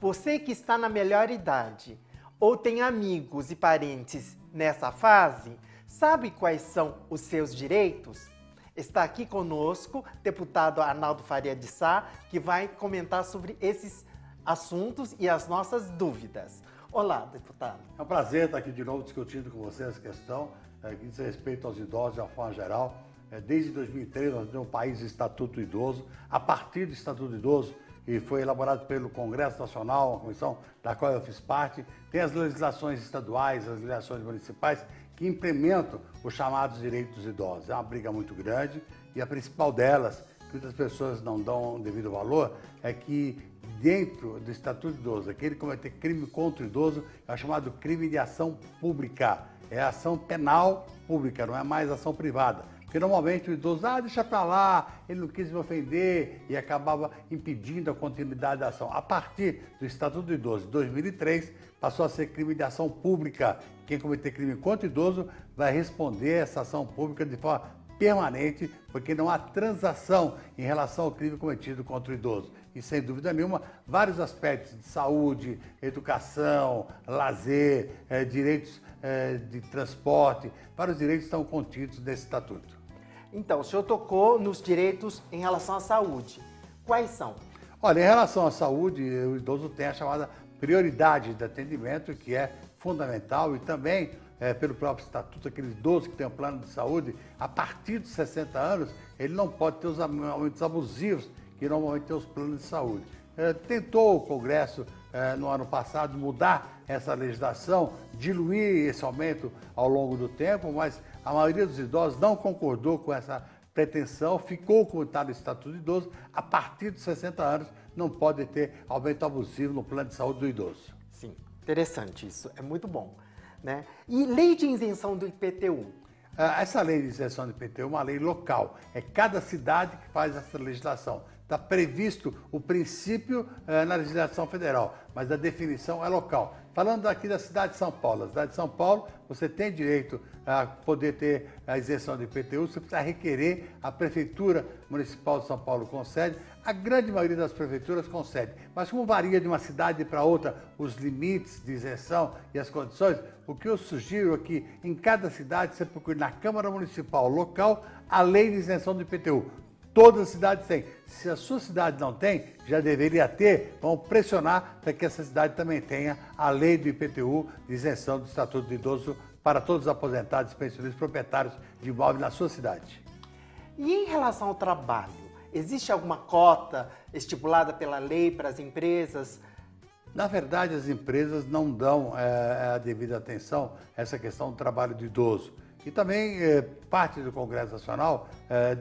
Você que está na melhor idade ou tem amigos e parentes nessa fase, sabe quais são os seus direitos? Está aqui conosco o deputado Arnaldo Faria de Sá, que vai comentar sobre esses assuntos e as nossas dúvidas. Olá, deputado. É um prazer estar aqui de novo discutindo com você essa questão que diz respeito aos idosos de uma forma geral. Desde 2003 nós temos um país de Estatuto do Idoso. A partir do Estatuto do Idoso, que foi elaborado pelo Congresso Nacional, uma comissão da qual eu fiz parte, tem as legislações estaduais, as legislações municipais que implementam os chamados direitos dos idosos. É uma briga muito grande e a principal delas, que muitas pessoas não dão devido valor, é que dentro do Estatuto do Idoso, aquele que cometer crime contra o idoso é o chamado crime de ação pública. É ação penal pública, não é mais ação privada. Porque normalmente o idoso, deixa pra lá, ele não quis me ofender e acabava impedindo a continuidade da ação. A partir do Estatuto do Idoso de 2003, passou a ser crime de ação pública. Quem cometer crime contra o idoso vai responder essa ação pública de forma permanente, porque não há transação em relação ao crime cometido contra o idoso. E, sem dúvida nenhuma, vários aspectos de saúde, educação, lazer, direitos de transporte, vários direitos estão contidos nesse estatuto. Então, o senhor tocou nos direitos em relação à saúde. Quais são? Olha, em relação à saúde, o idoso tem a chamada prioridade de atendimento, que é fundamental, e também, pelo próprio estatuto, aquele idoso que tem um plano de saúde, a partir dos 60 anos, ele não pode ter os aumentos abusivos que normalmente tem os planos de saúde. Tentou o Congresso, no ano passado, mudar essa legislação, diluir esse aumento ao longo do tempo, mas a maioria dos idosos não concordou com essa pretensão, ficou com o tal Estatuto do Idoso, a partir dos 60 anos não pode ter aumento abusivo no plano de saúde do idoso. Sim, interessante isso, é muito bom, né? E lei de isenção do IPTU? Essa lei de isenção do IPTU é uma lei local, é cada cidade que faz essa legislação. Está previsto o princípio na legislação federal, mas a definição é local. Falando aqui da cidade de São Paulo, a cidade de São Paulo, você tem direito a poder ter a isenção do IPTU, você precisa requerer, a Prefeitura Municipal de São Paulo concede, a grande maioria das prefeituras concede, mas como varia de uma cidade para outra os limites de isenção e as condições, o que eu sugiro é que em cada cidade você procure na Câmara Municipal local a lei de isenção do IPTU. Todas as cidades têm. Se a sua cidade não tem, já deveria ter. Vamos pressionar para que essa cidade também tenha a lei do IPTU de isenção do Estatuto do Idoso para todos os aposentados, pensionistas, proprietários de imóveis na sua cidade. E em relação ao trabalho, existe alguma cota estipulada pela lei para as empresas? Na verdade, as empresas não dão a devida atenção a essa questão do trabalho do idoso. E também parte do Congresso Nacional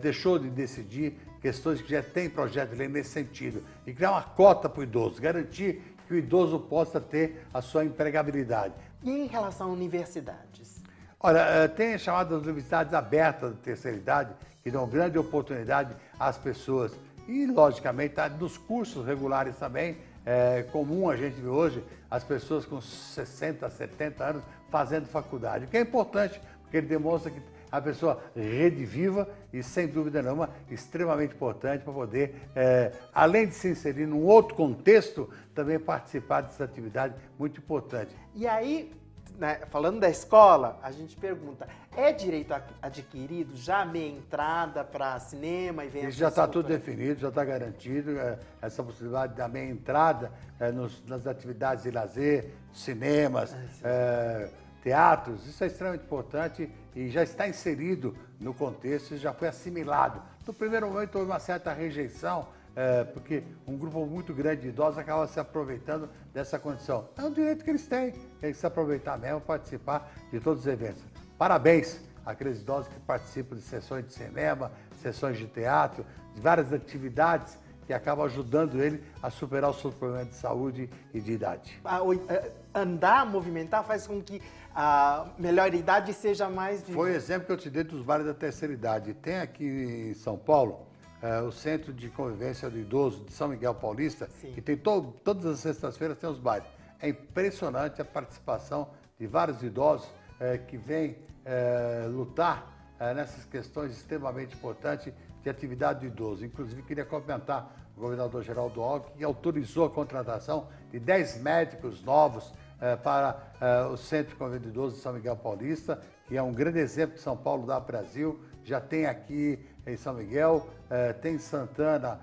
deixou de decidir questões que já tem projeto de lei nesse sentido. E criar uma cota para o idoso, garantir que o idoso possa ter a sua empregabilidade. E em relação a universidades? Olha, tem as chamadas universidades abertas da terceira idade, que dão grande oportunidade às pessoas. E, logicamente, nos cursos regulares também, é comum a gente ver hoje as pessoas com 60, 70 anos fazendo faculdade, o que é importante, porque ele demonstra que a pessoa rediviva e, sem dúvida nenhuma, extremamente importante para poder, além de se inserir num outro contexto, também participar dessa atividade muito importante. E aí, né, falando da escola, a gente pergunta, é direito adquirido já a meia entrada para cinema, eventos? Isso já está tudo definido, já está garantido, essa possibilidade da meia entrada nas atividades de lazer, cinemas, teatros, isso é extremamente importante e já está inserido no contexto e já foi assimilado. No primeiro momento houve uma certa rejeição, porque um grupo muito grande de idosos acaba se aproveitando dessa condição. É um direito que eles têm que se aproveitar mesmo, participar de todos os eventos. Parabéns àqueles idosos que participam de sessões de cinema, sessões de teatro, de várias atividades que acabam ajudando ele a superar os seus problemas de saúde e de idade. Andar, movimentar, faz com que a melhor idade seja mais... Foi o exemplo que eu te dei dos bares da terceira idade. Tem aqui em São Paulo o Centro de Convivência do Idoso de São Miguel Paulista, Sim. que tem todas as sextas-feiras tem os bares. É impressionante a participação de vários idosos que vêm lutar nessas questões extremamente importantes de atividade do idoso. Inclusive, queria comentar o governador Geraldo Alckmin, que autorizou a contratação de 10 médicos novos para o Centro de Convívio Idoso de São Miguel Paulista, que é um grande exemplo que São Paulo dá ao Brasil. Já tem aqui em São Miguel, tem em Santana,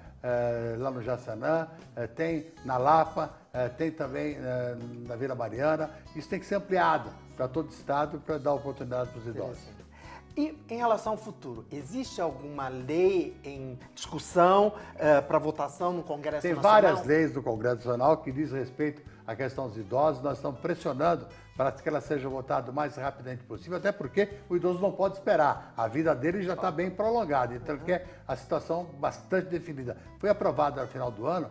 lá no Jaçanã, tem na Lapa, tem também na Vila Mariana. Isso tem que ser ampliado para todo o estado para dar oportunidade para os idosos. E em relação ao futuro, existe alguma lei em discussão para votação no Congresso Nacional? Tem várias leis do Congresso Nacional que diz respeito à questão dos idosos. Nós estamos pressionando para que ela seja votada o mais rapidamente possível, até porque o idoso não pode esperar. A vida dele já está bem prolongada, então ele quer a situação bastante definida. Foi aprovada no final do ano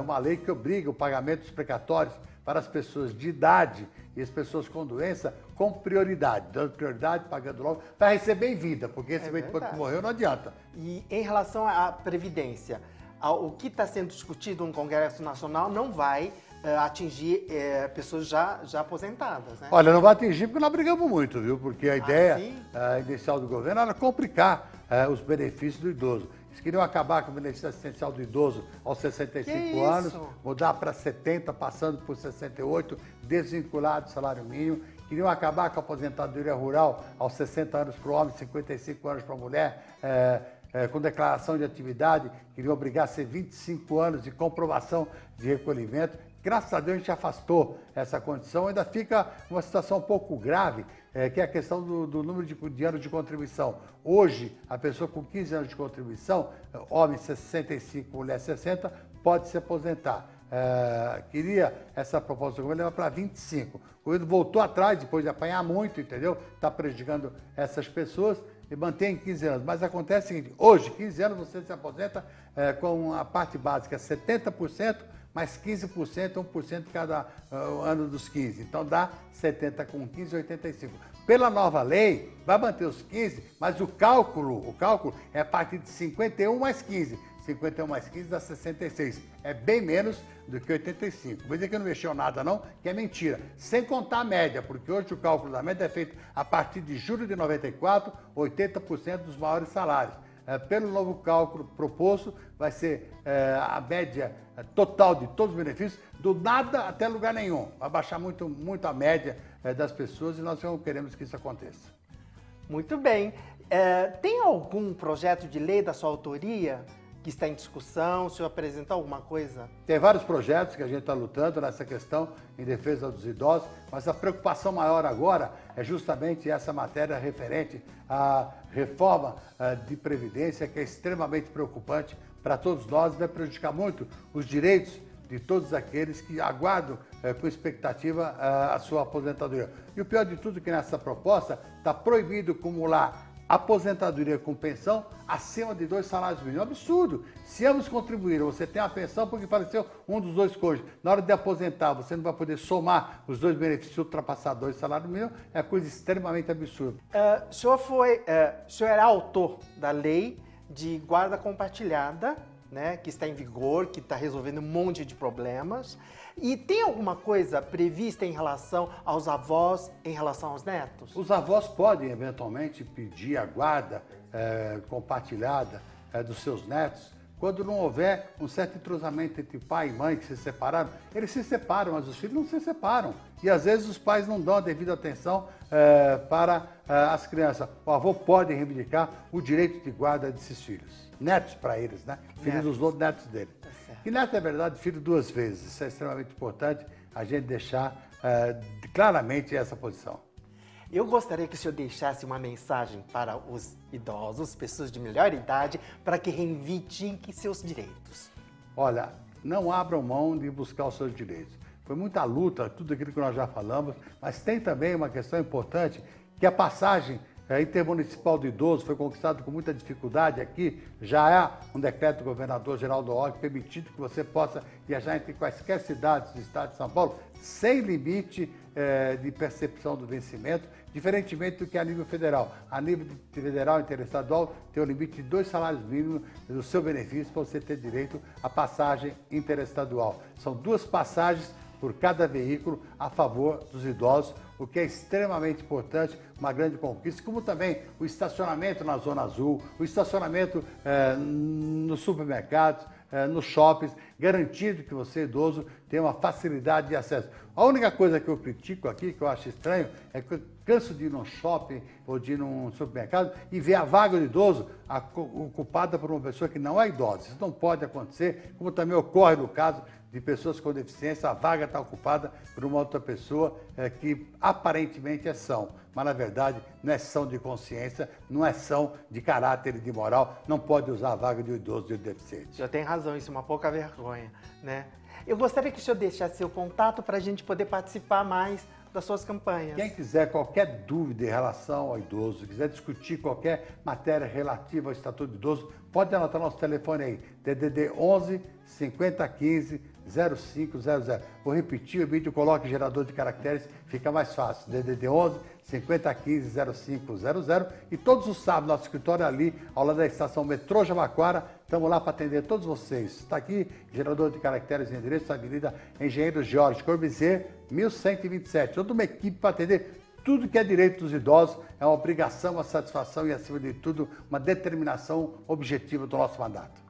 uma lei que obriga o pagamento dos precatórios para as pessoas de idade e as pessoas com doença com prioridade, dando prioridade, pagando logo, para receber em vida, porque esse depois que morreu não adianta. E em relação à Previdência, o que está sendo discutido no Congresso Nacional não vai atingir pessoas já aposentadas, né? Olha, não vai atingir porque nós brigamos muito, viu? Porque a ideia inicial do governo era complicar os benefícios do idoso. Eles queriam acabar com o benefício assistencial do idoso aos 65 anos, mudar para 70, passando por 68, desvinculado do salário mínimo. Queriam acabar com a aposentadoria rural aos 60 anos para o homem, 55 anos para a mulher, com declaração de atividade. Queriam obrigar a ser 25 anos de comprovação de recolhimento. Graças a Deus a gente afastou essa condição. Ainda fica uma situação um pouco grave, que é a questão do número de anos de contribuição. Hoje, a pessoa com 15 anos de contribuição, homem 65, mulher 60, pode se aposentar. Queria essa proposta do governo levar para 25. O governo voltou atrás, depois de apanhar muito, entendeu? Está prejudicando essas pessoas e mantém 15 anos. Mas acontece o seguinte, hoje, 15 anos, você se aposenta com a parte básica 70%, mais 15%, 1% cada ano dos 15. Então dá 70 com 15, 85. Pela nova lei, vai manter os 15, mas o cálculo é a partir de 51 mais 15. 51 mais 15 dá 66. É bem menos do que 85. Vou dizer que não mexeu nada não, que é mentira. Sem contar a média, porque hoje o cálculo da média é feito a partir de julho de 94, 80% dos maiores salários. Pelo novo cálculo proposto, vai ser a média total de todos os benefícios, do nada até lugar nenhum. Vai baixar muito a média das pessoas e nós não queremos que isso aconteça. Muito bem. Tem algum projeto de lei da sua autoria que está em discussão? O senhor apresenta alguma coisa? Tem vários projetos que a gente está lutando nessa questão em defesa dos idosos, mas a preocupação maior agora é justamente essa matéria referente à reforma de Previdência, que é extremamente preocupante para todos nós e vai prejudicar muito os direitos de todos aqueles que aguardam com expectativa a sua aposentadoria. E o pior de tudo é que nessa proposta está proibido acumular aposentadoria com pensão acima de 2 salários mínimos. É um absurdo. Se ambos contribuíram, você tem a pensão porque faleceu um dos dois cônjuges. Na hora de aposentar, você não vai poder somar os dois benefícios e ultrapassar 2 salários mínimos. É coisa extremamente absurda. O senhor era autor da lei de guarda compartilhada, né, que está em vigor, que está resolvendo um monte de problemas. E tem alguma coisa prevista em relação aos avós, em relação aos netos? Os avós podem, eventualmente, pedir a guarda compartilhada dos seus netos, quando não houver um certo entrosamento entre pai e mãe que se separaram. Eles se separam, mas os filhos não se separam. E, às vezes, os pais não dão a devida atenção para as crianças. O avô pode reivindicar o direito de guarda desses filhos. Netos para eles, né? Filhos dos outros, netos dele. E neto, é verdade, filho 2 vezes. Isso é extremamente importante a gente deixar claramente essa posição. Eu gostaria que o senhor deixasse uma mensagem para os idosos, pessoas de melhor idade, para que reivindiquem seus direitos. Olha, não abram mão de buscar os seus direitos. Foi muita luta, tudo aquilo que nós já falamos, mas tem também uma questão importante, que a passagem intermunicipal do idoso foi conquistado com muita dificuldade aqui. Já há um decreto do governador Geraldo Alckmin permitindo que você possa viajar entre quaisquer cidades do estado de São Paulo sem limite de percepção do vencimento, diferentemente do que a nível federal. A nível federal interestadual tem o limite de 2 salários mínimos do seu benefício para você ter direito à passagem interestadual. São 2 passagens por cada veículo a favor dos idosos, o que é extremamente importante, uma grande conquista, como também o estacionamento na Zona Azul, o estacionamento nos supermercados, nos shoppings, garantindo que você, idoso, tenha uma facilidade de acesso. A única coisa que eu critico aqui, que eu acho estranho, é que eu canso de ir num shopping ou de ir num supermercado e ver a vaga do idoso ocupada por uma pessoa que não é idosa. Isso não pode acontecer, como também ocorre no caso de pessoas com deficiência, a vaga está ocupada por uma outra pessoa que aparentemente é são, mas na verdade não é são de consciência, não é são de caráter e de moral, não pode usar a vaga de um idoso e de um deficiente. O senhor tem razão, isso é uma pouca vergonha, né? Eu gostaria que o senhor deixasse seu contato para a gente poder participar mais das suas campanhas. Quem quiser qualquer dúvida em relação ao idoso, quiser discutir qualquer matéria relativa ao Estatuto do Idoso, pode anotar nosso telefone aí, DDD 11 5015 0500. Vou repetir o vídeo, coloque gerador de caracteres, fica mais fácil. DDD 11 5015 0500. E todos os sábados, nosso escritório é ali, ao lado da estação metrô Jabaquara. Estamos lá para atender todos vocês. Está aqui, gerador de caracteres em endereço, Avenida Engenheiro Jorge Corbusier, 1127. Toda uma equipe para atender tudo que é direito dos idosos. É uma obrigação, uma satisfação e, acima de tudo, uma determinação objetiva do nosso mandato.